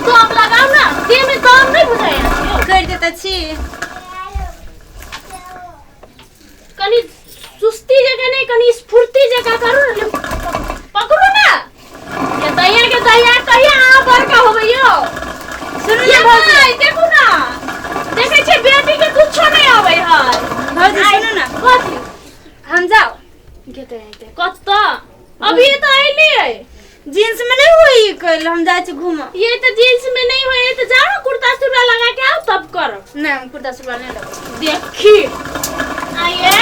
दम लगाओ ना, देह में दम नहीं बुझाया कर देता छी कनी सुस्ती जगह नहीं, कनी स्फूर्ति जगह करो ना, पकड़ो ना ये दैया कहिया आ बड़का हो गइयो। सुन ये भाई देखो ना, देखे छे बेटी के कुछ नहीं आवे है भौजी सुनो ना कथी हम जाओ गेते कत तो अभी तो आइली है जींस में नहीं हुई कल हम जाए छी घूम ये तो जींस में नहीं हुए तो जाओ कुर्ता सुरवा लगा के आओ तब करो। नहीं हम कुर्ता सलवार नहीं लगाओ देखी आइए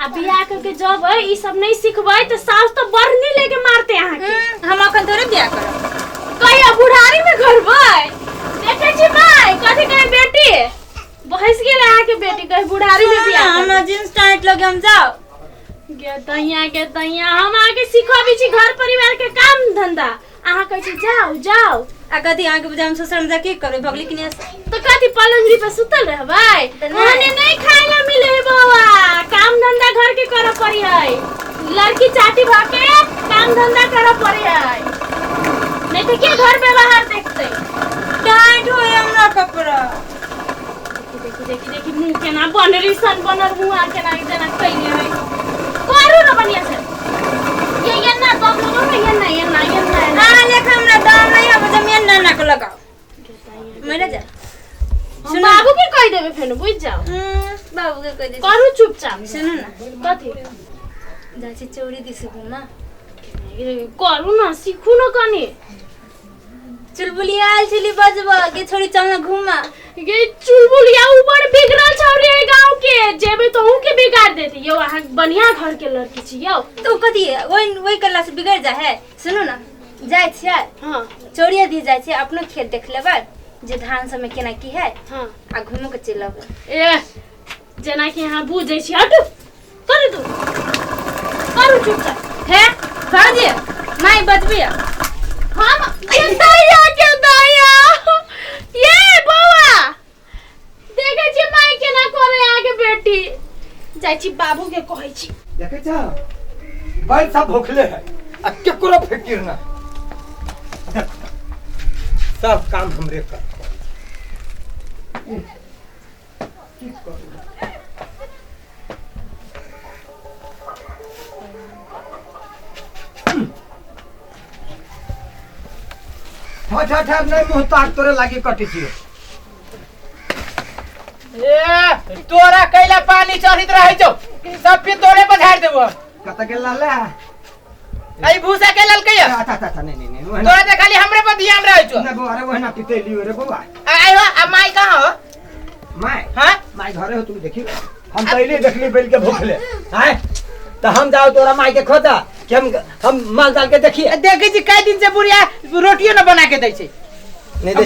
अभी आकर के जब ई सब नहीं सिखबै तो सास तो बरनी लेके मारते यहाँ के। हम अखन तोरे बियाह करब कहिया बुढ़ारी में घरबै देखे छी भाई कथि कहे बेटी बहस गेल आके बेटी कहे बुढ़ारी में बियाह हम जींस टाइट लगे हम जाओ के दैया हम आके सिखबी छी घर परिवार के काम धंधा आहा कह छी जाओ जाओ आ कथी आके बुझा हम ससुर में जाके करबै भगली कि नहीं तो कथि पलंगरी पे सुतल रहबै खाने नहीं खाए ला मिले है बौआ काम धंधा घर के करे पड़ी है लड़की चाटी भाके काम धंधा करे पड़ी है नहीं तो के घर पे बाहर देखते टाइट होय हमरा कपड़ा देखी मुंह के ना बनरी सन बनर मुंह आके ना इतना कइले है करू ना बढ़िया से ये ना दम लगाओ ना ये ना हां लेख हमरा दाम नहीं है जमीन ना को लगाओ मेरे जा हम बाबू के कह देबे फेन बुझ जाओ बाबू के कह दे करू चुपचाप सुनो ना कथि जाची चौड़ी दिस घुमा करू ना सीखू ना कनी चुलबुलिया आल छली बजबा के छोड़ी चलना घुमा ये चुलबुलिया ऊपर बिगड़ल छौरी है गांव के जेबे तो हूं के बिगाड़ देती यो अहाँ बढ़िया घर के लड़की छी यो तो कथि ओई करला से बिगड़ जा है सुनो ना जाय छियै हां चौड़िया दी जाय छै अपनो खेत देख लेबै जे धान सब में केना की है हां आ घुमो के चल आबै ए जेना कि यहां बुझै छी हट कर तू करू चुपचाप है भाजी माई बजबी हम के दाया ये बौआ देखे छी माई केना करे आगे बेटी जाय छी बाबू के कहै छी देखे छ बैल सब भूखले है आ केकरो फिकिर ना सब काम हमरे कर ठा नहीं मुहताज तोरे लागी कटी छियो ए तोरा कैला पानी चढ़ित रहै छौ सब पे तोरे पधार देबो कत गेल लाले आई भूसा के ललकैया अच्छा नहीं तोरा त खाली हमरे पर ध्यान रहै छौ ना बो अरे वहना पिटेली रे बुआ आई हो अब माई कहां हो माय हां माय घरे हो तू देखी हम पहले देखली बैल के भूखले हैं तो हम जाओ तोरा माई के खोदा कि हम माल डाल के देखिए देखै छी कई दिन से बुढ़िया रोटियो न बना के दै छै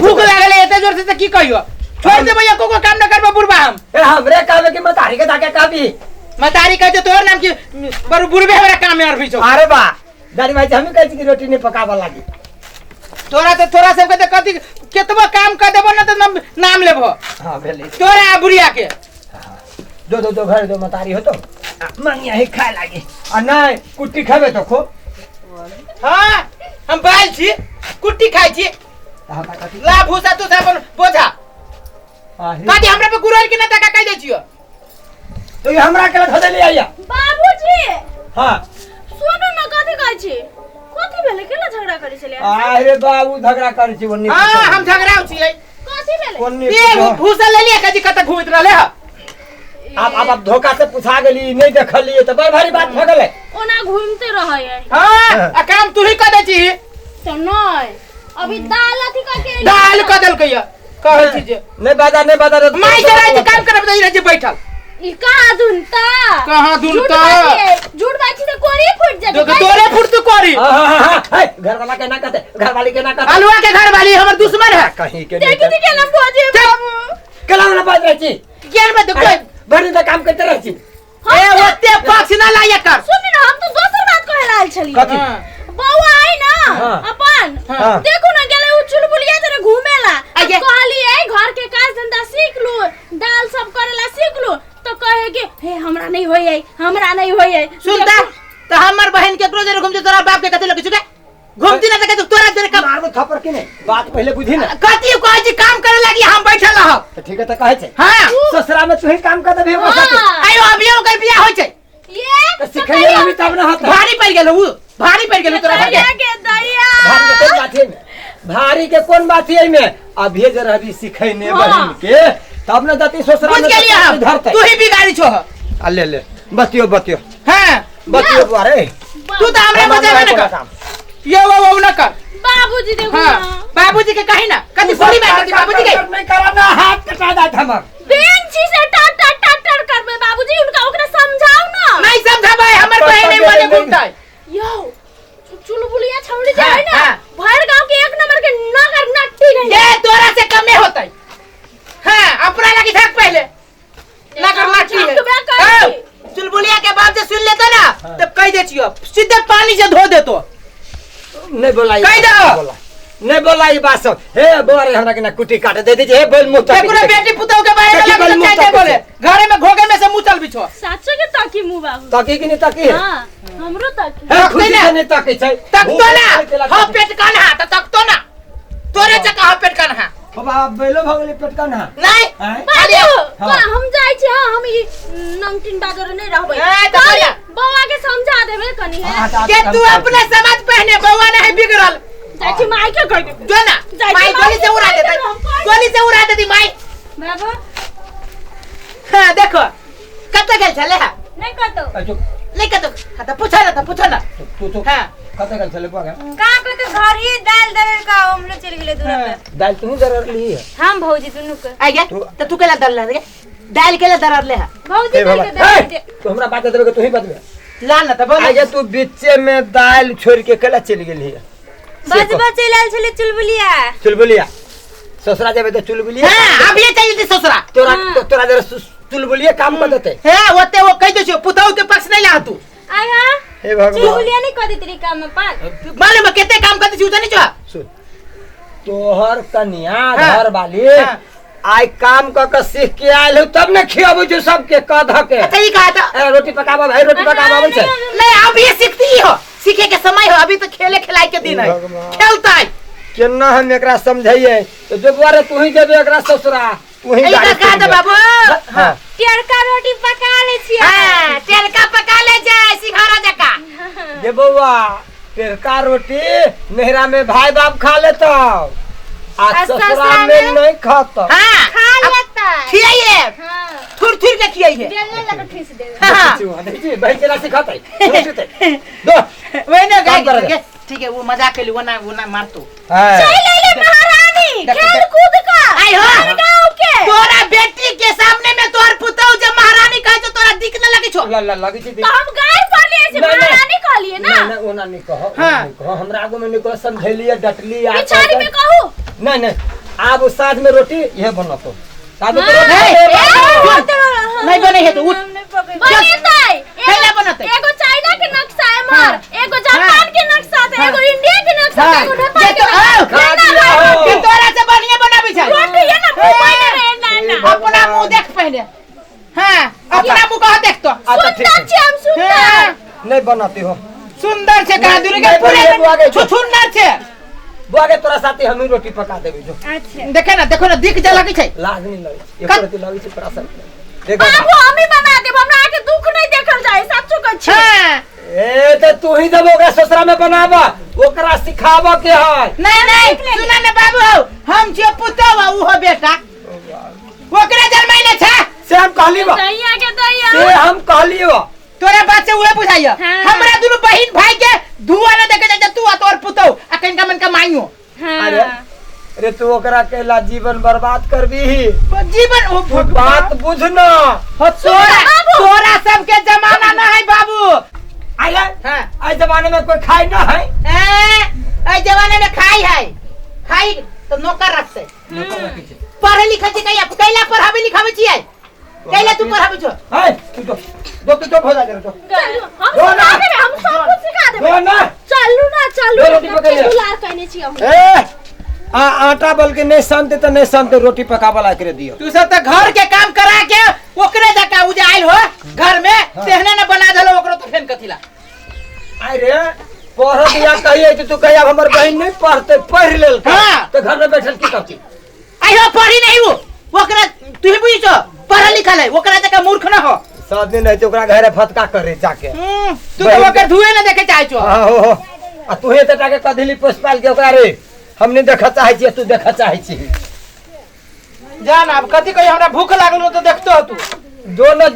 भूख लागले एते जोर से त की कहियो छोड़ दे भैया को काम न करबो बुढ़बा हम ए हमरे कहबे कि मतारी के जाके कहबी मतारी कहते तोर नाम की पर बुढ़बे हमरा काम में अरबी छौ अरे बा दादी भाई हम कहै छी कि रोटी नहीं पकाबा लागी तोरा सब के त कथि केतबो काम कर देबो न त नाम लेबो हां भेली तोरा बुढ़िया के दो घर दो मतारी हो तो मंगिया ही खाए लागी आ नहीं कुट्टी खाबे तो खो हां हम बाल छी कुट्टी खाइ छी ला भूसा तू अपन बोझा काटी हमरा पे गुरल के न तका कह दे छियो तो ये हमरा के धो देली आइया बाबूजी हां सुनो न कथि कहै छी कथि भेले केला झगड़ा करै छले अरे बाबू झगड़ा करै छी ओन्नी हां हम झगड़ाउ छियै कथि भेले ओन्नी ये भूसा ले लिया कजी कत घुमत रहले ह अब धोखा से पूछा गेली नहीं देखलिए तो बड़ भारी बात भ गेलै ओना घूमते रहै है हां आ काम तू ही क दे छी तो नहीं अभी दाल अथि करके दाल कदल कहिया कहै छी जे नहीं बाजा माई जरा जे काम करब दई रहे बैठल ई कहां धुनता झूठ बाजी तो कोरी फूट जाबे तो तोरे फुट तू कोरी हां घर वाला के ना कहते घर वाली के ना कहते अलुआ के घर वाली हमर दुश्मन है कहीं के देखी थी केला बोझे बाबू केला ना बाज रही छी गेल में तो कोई बड़ी में काम करते रही छी ए ओते पक्ष ना लाया कर सुन ना हम तो दोसर बात कहे रहल छली कथि बौआ आई ना हाँ। अपन हाँ। देखो ना गेले उ चुलबुलिया जरे घूमेला आगे। कहली है घर के काज धंधा सीख लो दाल सब करेला सीख लो तो कहे कि हे हमरा नहीं होई है सुनता तो हमर बहन केकरो जरे घुमते तोरा बाप के कथि लगे छुके घुमती ना तके तोरा जरे का मारबो थप्पड़ कि नहीं बात पहले बुझी ना कथी को आज काम करे लगी हम बैठल रह तो ठीक है तो कहे छे हां ससुरा में तू ही काम कर देबे आयो अभी ओकर बियाह होय छै ये तो सिखाइए अभी तब ना होता भारी पड़ गेल उ भारी पड़ गेल तोरा दैया के दैया भारी के कोन बात है में भारी के कोन बात है में अभी जे रहबी सिखैने हाँ। बहिन के तब ना जति ससुरा बुझ में गेलिए हम धरते तू ही बिगाड़ी छो आ ले बतियो हां बतियो बारे तू तो हमरे मजा में न कर ये वो न कर बाबूजी देखो हां ना बाबूजी के कहीं ना कथी बोली में कथी बाबूजी के नहीं कराना हाथ कटा दा हमर बेंची से टाटर करबे बाबूजी उनका ओकरा समझाओ ना नहीं समझाबे हमर बहन नहीं मने घूमता यो चुलबुलिया छौड़ी जाए ना हाँ। भर गांव के एक नंबर के नगर नट्टी नहीं ये तोरा से कमे होतै हां अपना लगी थक पहले नगर माटी है चुलबुलिया के बाप से सुन लेता ना तो कह दे छियो सीधे पानी से धो देतो नहीं बोलाई कह दो नहीं बोला ये बात सब हे बोरे हमरा के ना कुटी काट दे दीजिए हे बोल मुंह एकरो बेटी पुतौ के बारे में देखी लग चाहे बोले घरे में घोगे में से मुंह चल बिछो साचो के ताकी मुंह बाबू ताकी कि नहीं ताकी है हां हमरो ताकी हे तकते खुशी ना। से नहीं ताकी छै तक तो ना हां पेट कान्हा त तक तो ना तोरे चका हां पेट कान्हा बाबा बेलो भगले पेटका ना नहीं हैं? अरे बाबू का हम जाई छी हां हम ई नंगटिन बाजार नहीं रहबै ए, तो अरे, बोला। बौआ के समझा देबे कनी है के तू अपने समझ पहने बउआ नहीं बिगड़ल जाई छी माई के कह दे जो ना जाई माई माई गोली से के उड़ा कह देता देता, हम कह गोली से उड़ा देती माई बाबू हां देखो कब तक गेल छले हा नहीं कहतो अच्छा नहीं कतो तो पूछो ना तू तो हां कते गल चले पागा का कहतो घर ही दाल दरर का हम लोग चल गेले दूर पे दाल तू जरूर ली है हम भौजी दुनु के आ गया तो तू केला दल ले दाल केला दरर ले हा भौजी हे दाल बाबा के दरर हे, तू हमरा बात देबे तू ही बतबे ला ना तो बोल आगे तू बीचे में दाल छोड़ के केला चली गेली है बस बस लाल छले चुलबुलिया चुलबुलिया ससुरा जाबे तो चुलबुलिया हां अब ये चाहिए थी ससुरा तोरा हाँ। तोरा जरा चुलबुलिया काम कर देते है ओते वो कह दे पुतौ के पक्ष नहीं ला तू आया हे भगवान चुलबुलिया नहीं कह दी तेरी काम में पाल मालूम है कितने काम करती छी नहीं छो सुन तोहर कन्या हाँ। घर वाली हाँ। आई काम क के सीख के आयल हो तब न खियाबो जो सबके कह ध के अच्छा ये कहा था रोटी पकाबा भाई रोटी पकाबा आबै छै नहीं अब ये सीखती ही हो सीखे के समय हो अभी तो खेले खिलाई के दिन है भगवान। खेलता है केना हम एकरा समझाइए तो दोबारा तू ही देबे एकरा ससुरा तू ही ये गाड़ी कहा था बाबू हां टेरका रोटी पका ले छी हां तेल का पका ले जाए सिंघारा जका ये बउआ टेरका रोटी नेहरा में भाई बाप खा लेता आ ससुरा में नहीं खाता हां खा लेता है खियाइए हां थुर थुर के खियाइए बेलने लगा ठिस दे हां देखिए भाई केला सिखाता है दो वही ना काम गाय करेगा। ठीक है वो मजाक के लिए वो ना मार तू हां ले ले महारानी खेल कूद का आई हो गांव के तोरा बेटी के सामने में तोर पुतौ जब महारानी कहे तो तोरा दिख न लगे छो ला लगी थी तो हम गाय पर लिए से नहीं, नहीं। महारानी कह लिए ना नहीं ओना नहीं कहो हाँ। नहीं कहो हमरा आगू में नहीं कहो समझेलिए डटली आ पिछाड़ी में कहू नहीं नहीं अब साथ में रोटी यह बना तो साथ में हाँ, रोटी नहीं बने है तो उठ बनेतै कैला बनतै? एगो चाइना के नक्शा है मार एगो जापान के नक्शा है एगो इंडिया के नक्शा है एगो नेपाल के नक्शा खा है दिया हो। कि तोरा से बढ़िया बनाबी छै रोटी है ना पहले रहे ना अपना मुंह देख पहले हां अपना मुंह कहा देख तो अच्छा ठीक सुंदर छी है हम सुंदर नहीं बनाती हो सुंदर छे कहा दूर के नहीं, पूरे नहीं, बुआ गई। छुछुन्नर छे बुआगे तोरा साथे हम ही रोटी पका देबे जो अच्छा देखो ना दिख जा लगे छै लाज नहीं लगे कत- एक रोटी लगी छै परासन देखो बाबू हम ही बना देब हमरा आके दुख नहीं देखल जाए सच्चो कह छी हां ए तो तू ही जब ओकरा ससुरा में बनाबा ओकरा सिखाबा के है नहीं सुना ना बाबू हम छे पुतवा उ हो बेटा ओकरा जन्माइले छे से हम कहली बा दैया के दैया से हम कहली बा तोरे बात से उहे बुझाइया हाँ। हमरा दुनु बहिन भाई के धुआं न देखे जा तू आ तोर पुतौ आ कनका मन का माइयो अरे अरे तू ओकरा केला जीवन बर्बाद करबी जीवन ओ बात बुझना तोरा सबके जमाना न है बाबू आया हां आज जमाने में कोई खाई ना है ए जमाने में खाई तो नौकर रखते पढ़े लिखे छी कैला पढ़ाबे लिखाबे छियै कैला तू पढ़ाबे छो है तू तो हो जा तो हम दो ना। सिखा देब हम सब कुछ सिखा देब दो ना चलू ना दो रोटी चलू पकाइए। दुलार कहने छी हम ए आटा बल के नहीं सानते तो नहीं सानते रोटी पकावा ला के दियो तू सब त घर के काम करा के ओकरे जका उजाइल हो घर में तेहने न बना देलो ओकरो तो फेन कथिला आई रे पढ़ दिया कहिए कि तू कहिया हमर बहन नहीं पढ़ते पढ़ लेल हाँ। तो घर में बैठल की करती आई हो पढ़ी नहीं वो ओकरा तू ही बुझी छो पढ़ा लिखल है ओकरा तक मूर्ख ना हो सब दिन रहते ओकरा घरे फटका करे जाके तू तो ओकर धुए ना देखे चाहे छो हाँ हो आ तू हे टाके कधली पोसपाल के ओकरा रे हमने देखा चाहे छी तू देखा चाहे छी जान अब कथी कही हमरा भूख लागल हो तो देखतो तू जो न